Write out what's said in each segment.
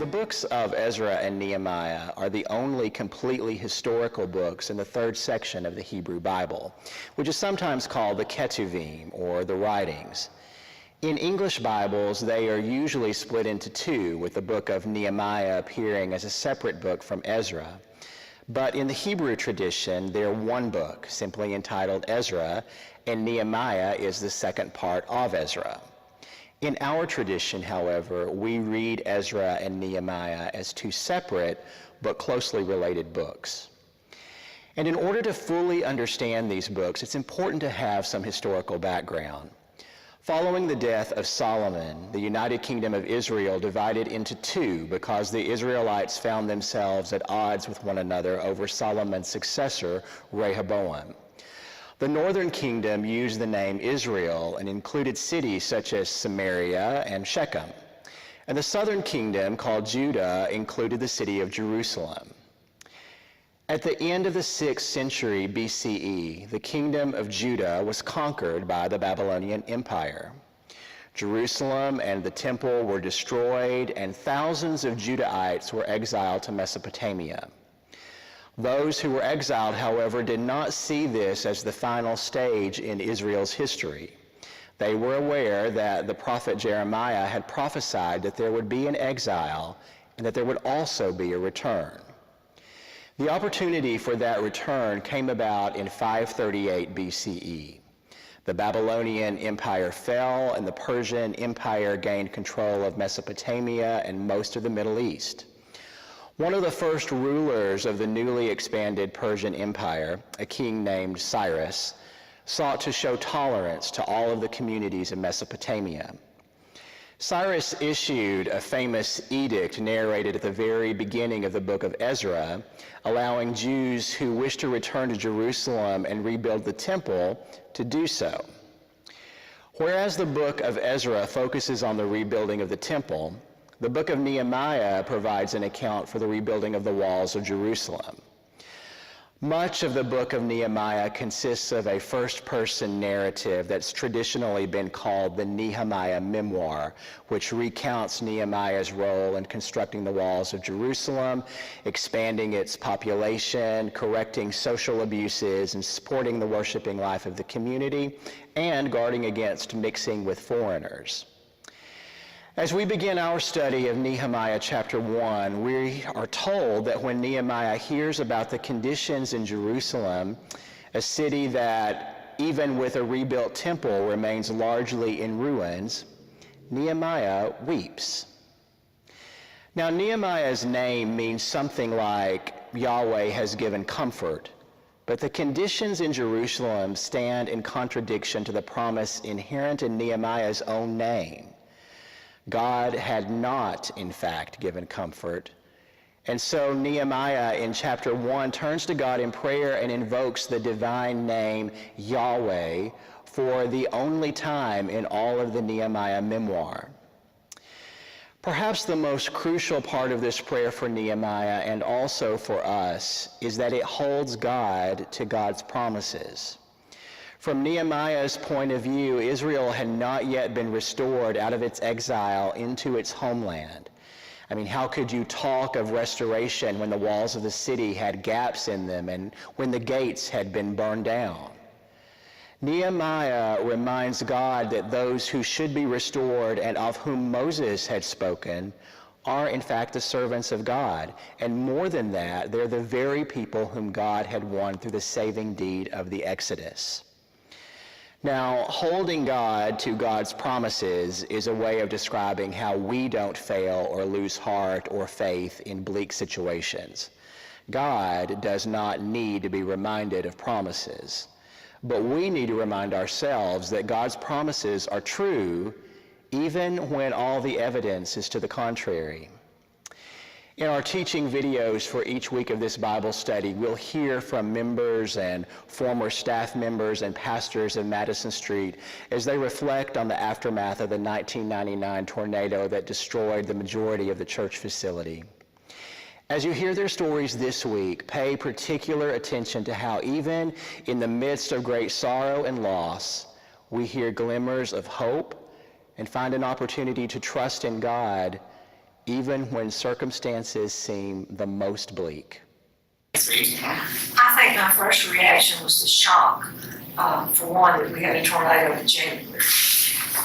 The books of Ezra and Nehemiah are the only completely historical books in the third section of the Hebrew Bible, which is sometimes called the Ketuvim, or the Writings. In English Bibles, they are usually split into two, with the book of Nehemiah appearing as a separate book from Ezra. But in the Hebrew tradition, they're one book, simply entitled Ezra, and Nehemiah is the second part of Ezra. In our tradition, however, we read Ezra and Nehemiah as two separate but closely related books. And in order to fully understand these books, it's important to have some historical background. Following the death of Solomon, the United Kingdom of Israel divided into two because the Israelites found themselves at odds with one another over Solomon's successor, Rehoboam. The northern kingdom used the name Israel and included cities such as Samaria and Shechem. And the southern kingdom, called Judah, included the city of Jerusalem. At the end of the 6th century B.C.E., the kingdom of Judah was conquered by the Babylonian Empire. Jerusalem and the temple were destroyed, and thousands of Judahites were exiled to Mesopotamia. Those who were exiled, however, did not see this as the final stage in Israel's history. They were aware that the prophet Jeremiah had prophesied that there would be an exile and that there would also be a return. The opportunity for that return came about in 538 B.C.E. The Babylonian Empire fell, and the Persian Empire gained control of Mesopotamia and most of the Middle East. One of the first rulers of the newly expanded Persian Empire, a king named Cyrus, sought to show tolerance to all of the communities of Mesopotamia. Cyrus issued a famous edict narrated at the very beginning of the book of Ezra, allowing Jews who wished to return to Jerusalem and rebuild the temple to do so. Whereas the book of Ezra focuses on the rebuilding of the temple, the book of Nehemiah provides an account for the rebuilding of the walls of Jerusalem. Much of the book of Nehemiah consists of a first-person narrative that's traditionally been called the Nehemiah Memoir, which recounts Nehemiah's role in constructing the walls of Jerusalem, expanding its population, correcting social abuses, and supporting the worshiping life of the community, and guarding against mixing with foreigners. As we begin our study of Nehemiah chapter 1, we are told that when Nehemiah hears about the conditions in Jerusalem, a city that, even with a rebuilt temple, remains largely in ruins, Nehemiah weeps. Now, Nehemiah's name means something like Yahweh has given comfort, but the conditions in Jerusalem stand in contradiction to the promise inherent in Nehemiah's own name. God had not, in fact, given comfort. And so Nehemiah in chapter 1 turns to God in prayer and invokes the divine name Yahweh for the only time in all of the Nehemiah memoir. Perhaps the most crucial part of this prayer for Nehemiah and also for us is that it holds God to God's promises. From Nehemiah's point of view, Israel had not yet been restored out of its exile into its homeland. I mean, how could you talk of restoration when the walls of the city had gaps in them and when the gates had been burned down? Nehemiah reminds God that those who should be restored and of whom Moses had spoken are in fact the servants of God. And more than that, they're the very people whom God had won through the saving deed of the Exodus. Now, holding God to God's promises is a way of describing how we don't fail or lose heart or faith in bleak situations. God does not need to be reminded of promises, but we need to remind ourselves that God's promises are true even when all the evidence is to the contrary. In our teaching videos for each week of this Bible study, we'll hear from members and former staff members and pastors of Madison Street as they reflect on the aftermath of the 1999 tornado that destroyed the majority of the church facility. As you hear their stories this week, pay particular attention to how even in the midst of great sorrow and loss, we hear glimmers of hope and find an opportunity to trust in God even when circumstances seem the most bleak? I think my first reaction was the shock. For one, that we had a tornado in January.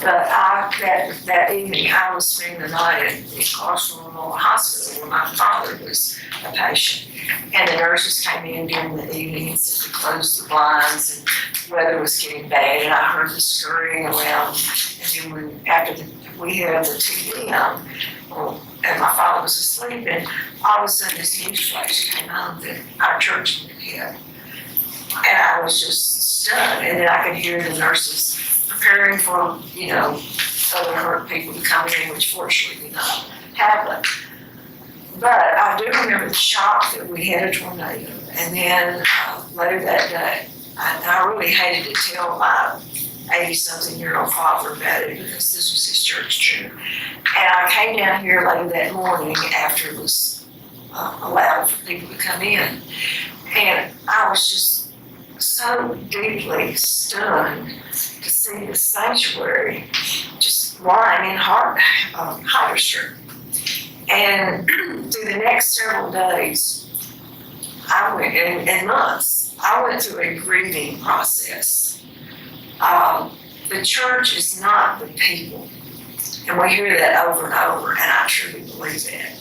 But that evening, I was spending the night at the Clarksville Memorial Hospital where my father was a patient. And the nurses came in during the evening and said to close the blinds, and the weather was getting bad, and I heard the scurrying around. And then we had the TV on, and my father was asleep, and all of a sudden this news flash came on that our church had been hit. And I was just stunned, and then I could hear the nurses preparing for, other hurt people to come in, which fortunately did not happen. But I do remember the shock that we had a tornado. And then later that day, I really hated to tell my 80-something-year-old father about it because this was his church too. And I came down here later that morning after it was allowed for people to come in. And I was just so deeply stunned to see the sanctuary just lying in Hyder Street. And through the next several days, and months, I went through a grieving process. The church is not the people. And we hear that over and over, and I truly believe that.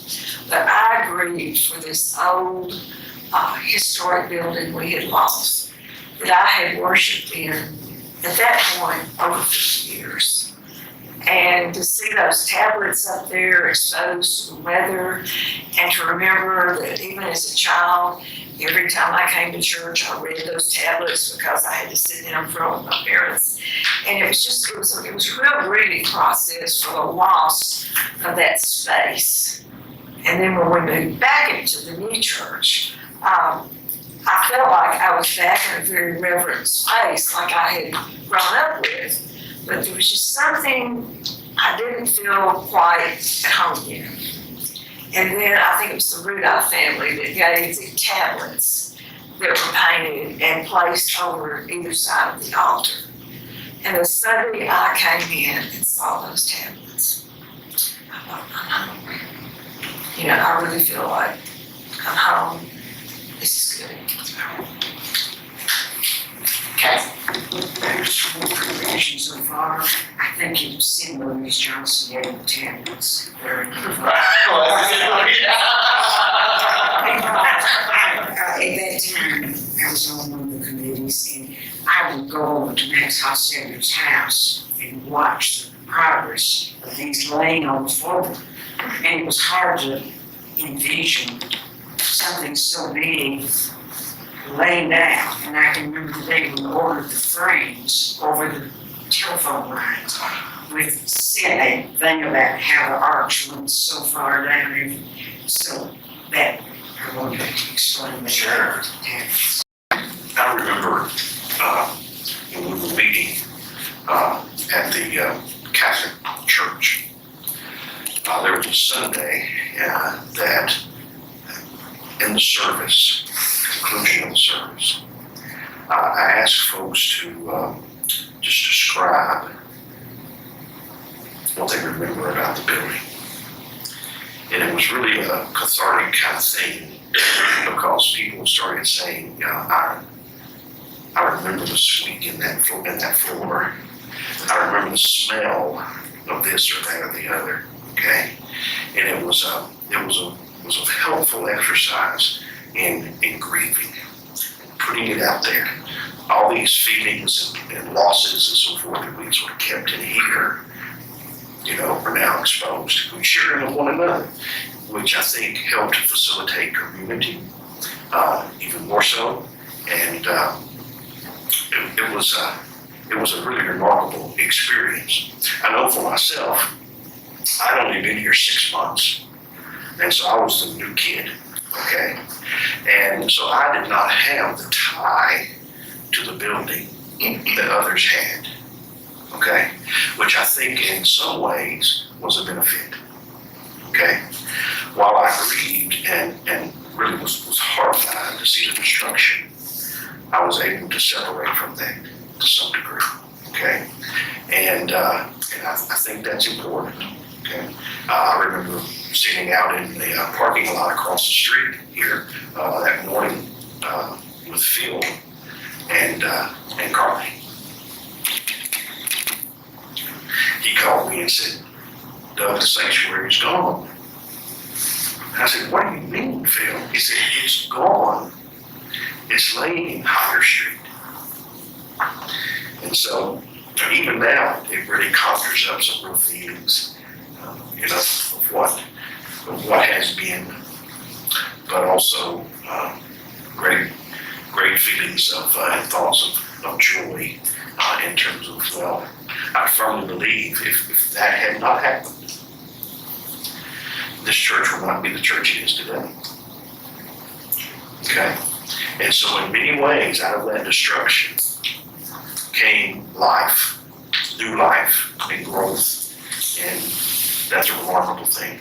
But I grieved for this old, historic building we had lost, that I had worshiped in at that point over 50 years. And to see those tablets up there exposed to the weather, and to remember that even as a child, every time I came to church, I read those tablets because I had to sit down in front of my parents. And it was a real grieving process for the loss of that space. And then when we moved back into the new church, I felt like I was back in a very reverent space, like I had grown up with. But there was just something I didn't feel quite at home in. And then I think it was the Rudolph family that gave the tablets that were painted and placed over either side of the altar. And the Sunday I came in and saw those tablets, I thought, I'm home. I really feel like I'm home. This is good. Okay. There's one information so far. I think you've seen Louise Johnson getting the tablets. They're in the At that time, I was on one of the committees, and I would go over to Max Hostetler's house and watch the progress of these laying on the floor. And it was hard to envision something so big laying down. And I can remember the day we ordered the frames over the telephone lines with said a thing about how the arch went so far down. And so that I wanted to explain that. Sure. I remember when we were meeting at the Catholic Church. There was a Sunday that in the service, conclusion of the service, I asked folks to just describe what they remember about the building. And it was really a cathartic kind of thing because people started saying, I remember the squeak in that floor. I remember the smell of this or that or the other. Okay, and it was a helpful exercise in grieving, putting it out there. All these feelings and losses and so forth that we sort of kept in here, are now exposed. We share it with one another, which I think helped facilitate community even more so. And it was a really remarkable experience. I know for myself, I'd only been here 6 months, and so I was the new kid, okay? And so I did not have the tie to the building that others had, okay? Which I think in some ways was a benefit, okay? While I grieved and really was horrified to see the destruction, I was able to separate from that to some degree, okay? And I think that's important. Okay. I remember sitting out in the parking lot across the street here that morning with Phil and Carly. He called me and said, "Doug, the sanctuary's gone." And I said, "What do you mean, Phil?" He said, "It's gone. It's laying in Higher Street." And so, even now, it really conjures up some real feelings, of what has been, but also great feelings of and thoughts of joy in terms of, well, I firmly believe if that had not happened, this church would not be the church it is today. Okay? And so in many ways, out of that destruction came life, new life and growth, and that's a remarkable thing.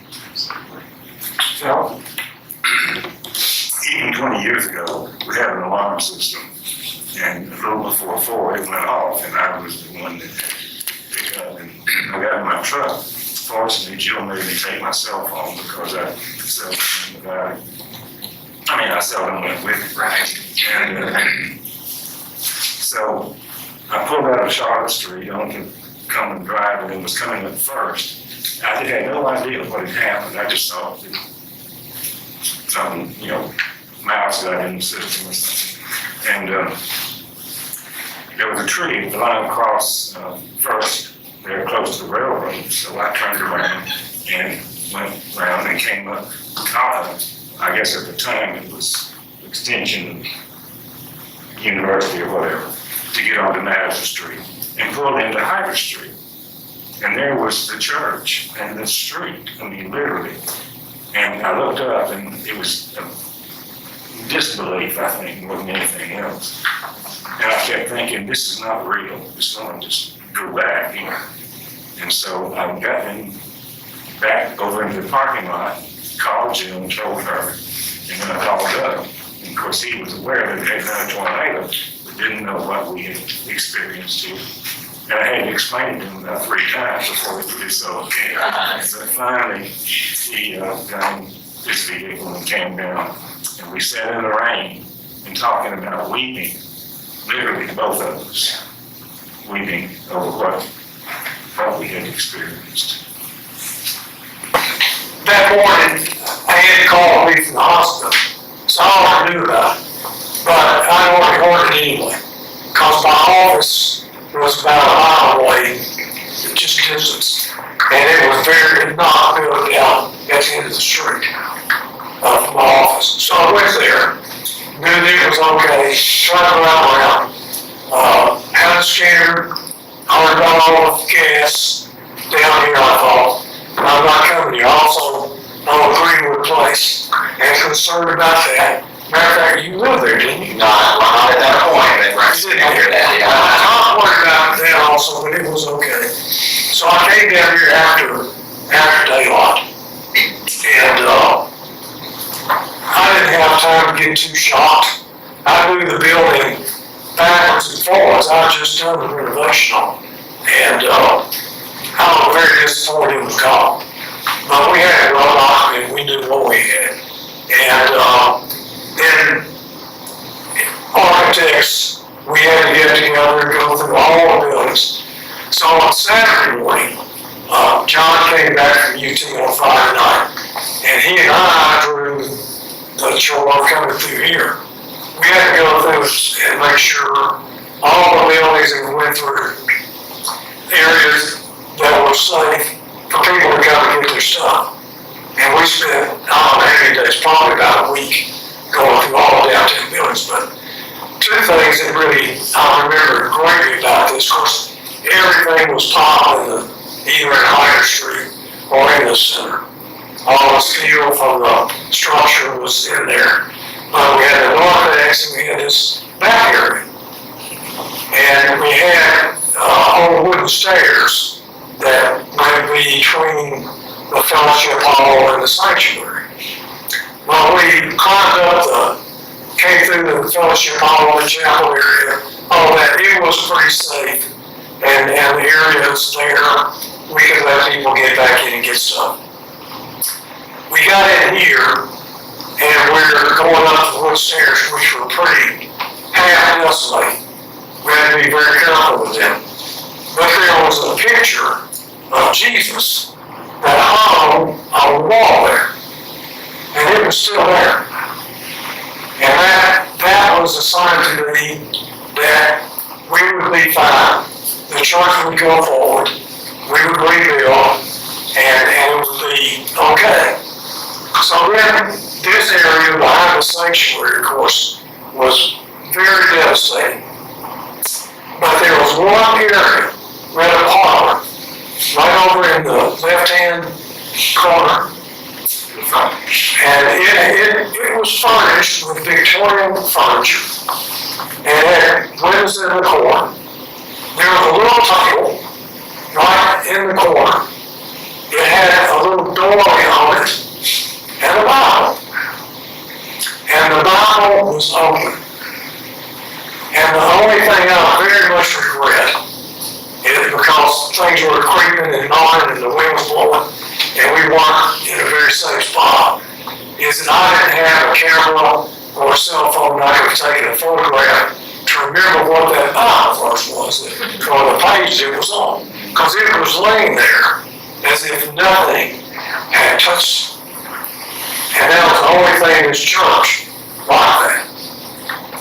Well, even 20 years ago, we had an alarm system, and a little before 4, it went off, and I was the one that picked up, and I got in my truck. Fortunately, Jill made me take my cell phone because I seldom about it. I mean, I seldom went with it, right? And so I pulled out of Charlotte Street onto Common Drive, and it was coming up first. I had no idea what had happened. I just thought that something, mouse got in the system or something. And there was a tree lying across first there close to the railroad. So I turned around and went around and came up. I guess at the time it was Extension University or whatever, to get onto Madison Street and pulled into Higher Street. And there was the church and the street, I mean, literally. And I looked up and it was disbelief, I think, more than anything else. And I kept thinking, this is not real. This one just drew back, And so I got back over into the parking lot, called Jill and told her, and then I called Doug. And of course, he was aware that it had been a tornado, but didn't know what we had experienced here. And I had to explain to him about 3 times before we could do so. So finally, he got in his vehicle and came down. And we sat in the rain and talking about weeping, literally both of us, weeping over what we had experienced. That morning, I had called me from the hospital. It's all I knew about it. But I already heard it anyway, because my office was about a mile away, just distance. And it was not built down at the end of the street from my office. So I went there, knew that it was okay, tried to run around, kind of scared, heard about all the gas down here, I thought. I'm not coming here. Also, on Greenwood Place, and concerned about that. Matter of fact, you lived there, didn't you? No, not at that point, but I didn't hear that, yeah. I worried about that also, but it was okay. So I came down here after daylight, and I didn't have time to get too shocked. I knew the building backwards and forwards. I had just done the renovation on it, and I was very disappointed in the call. But we had it run off, and we knew what we had. And then architects, we had to get together and go through all the buildings. So on Saturday morning, John came back from UT on Friday night, and he and I drew the chore coming through here. We had to go through and make sure all the buildings that we went through, areas that were safe for people to come and get their stuff. And we spent, I don't know how many days, probably about a week, going through all the downtown buildings. But 2 things that really I remember greatly about this. Of course, everything was popping either in Higher Street or in the center. All the steel from the structure was in there. But we had the narthex and we had this back area. And we had old wooden stairs that went between the fellowship hall and the sanctuary. Well, we climbed up came through the fellowship hall, the chapel area, all that. It was pretty safe. And the areas there, we could let people get back in and get stuff. stairs, which were pretty half desolate. We had to be very careful with them. But there was a picture of Jesus that hung on the wall there. And it was still there. And that was a sign to me that we would be fine. The church would go forward. We would rebuild. And it would be okay. So then this area behind the sanctuary, of course, was very devastating. But there was one area, right a parlor, right over in the left-hand corner. And it was furnished with Victorian furniture. And it had windows in the corner. There was a little table right in the corner. It had a little doorway on it and a Bible. And the Bible was open. And the only thing I very much regret is because things were creeping and gnawing and the wind was blowing and we weren't in a very safe spot, is that I didn't have a camera or a cell phone that I could take a photograph to remember what that Bible verse was or the page it was on. Because it was laying there as if nothing had touched it. And that was the only thing in this church like that.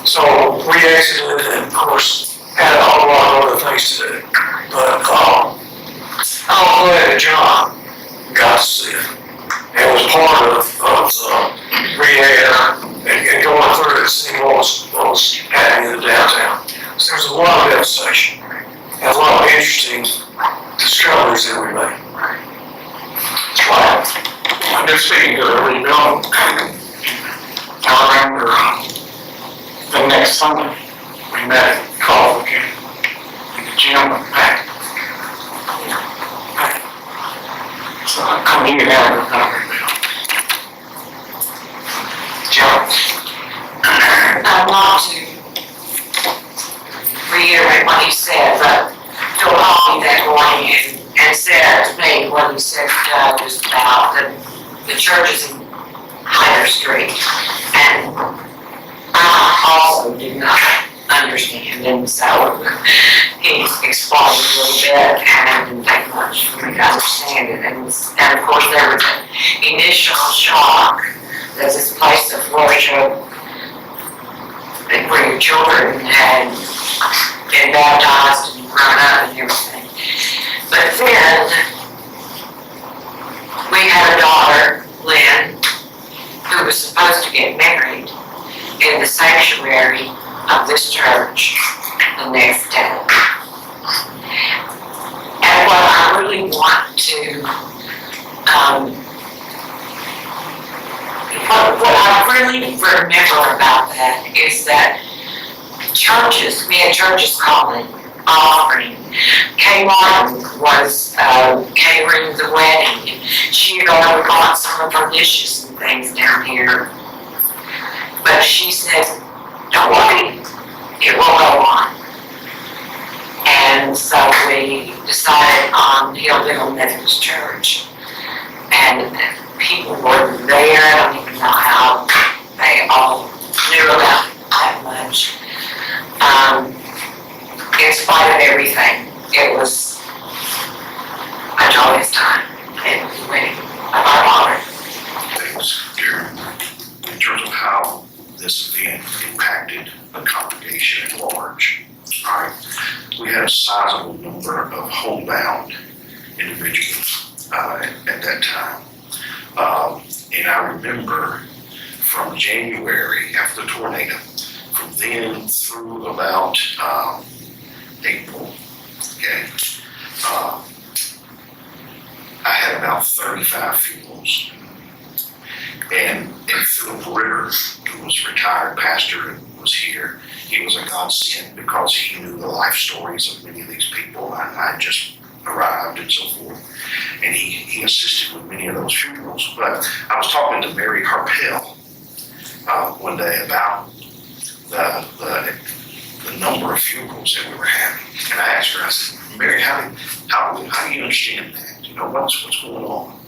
So we exited and, of course, had a whole lot of other things to do. But I was glad that John got to see it. It was part of rehab and going through it and seeing what was happening in the downtown. So there was a lot of devastation and a lot of interesting discoveries that we made. Wow. I've been speaking to the rebuilding. I remember the next Sunday we met at Call again in the gym and back. So I'm coming in out of the rebuild. Joe. I want to reiterate what he said, but Phil called me that morning and said to me what he said to Doug was about the churches in Higher Street. And I also did not understand, and so he explained a little bit, and it didn't take much for me to understand it. And of course, there was an initial shock that this place of worship, and where your children had been baptized and grown up and everything. But then we had a daughter, Lynn, who was supposed to get married in the sanctuary of this church the next day. And what I really want to, what I really remember about that is that churches, we had churches calling, offering. Kayla was catering the wedding. She had already bought some of her dishes and things down here. But she said, don't worry, it will go on. And so we decided on Hillville Methodist Church. And people were there, I don't even know how they all knew about it that much. In spite of everything, it was a joyous time in the wedding of our daughter. Things, Darren, in terms of how this event impacted the congregation at large. All right, we had a sizable number of homebound individuals at that time. And I remember from January after the tornado, from then through about April, okay, I had about 35 funerals. And Philip Ritter, who was retired pastor and was here, he was a godsend because he knew the life stories of many of these people. I just arrived and so forth. And he assisted with many of those funerals. But I was talking to Mary Harpel one day about the number of funerals that we were having. And I asked her, I said, Mary, how do you understand that? You know, what's going on?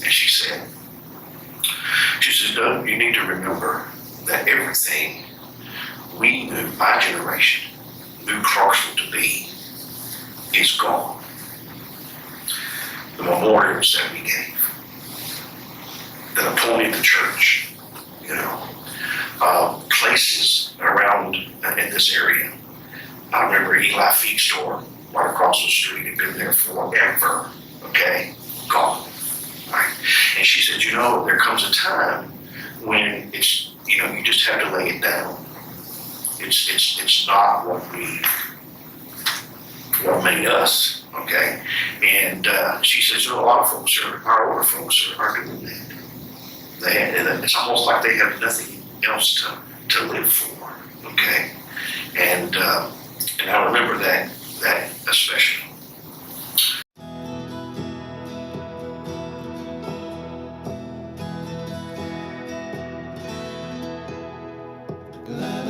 And she said, Doug, you need to remember that everything we knew, my generation, knew Clarksville to be, is gone. The memorials that we gave, that appointed the church, places around in this area. I remember Eli Feed Store right across the street had been there forever, okay, gone, right? And she said, there comes a time when it's, you just have to lay it down. It's not what made us, okay? And she says, a lot of folks our older folks are doing that. It's almost like they have nothing else to live for, okay? And I remember that especially. Glad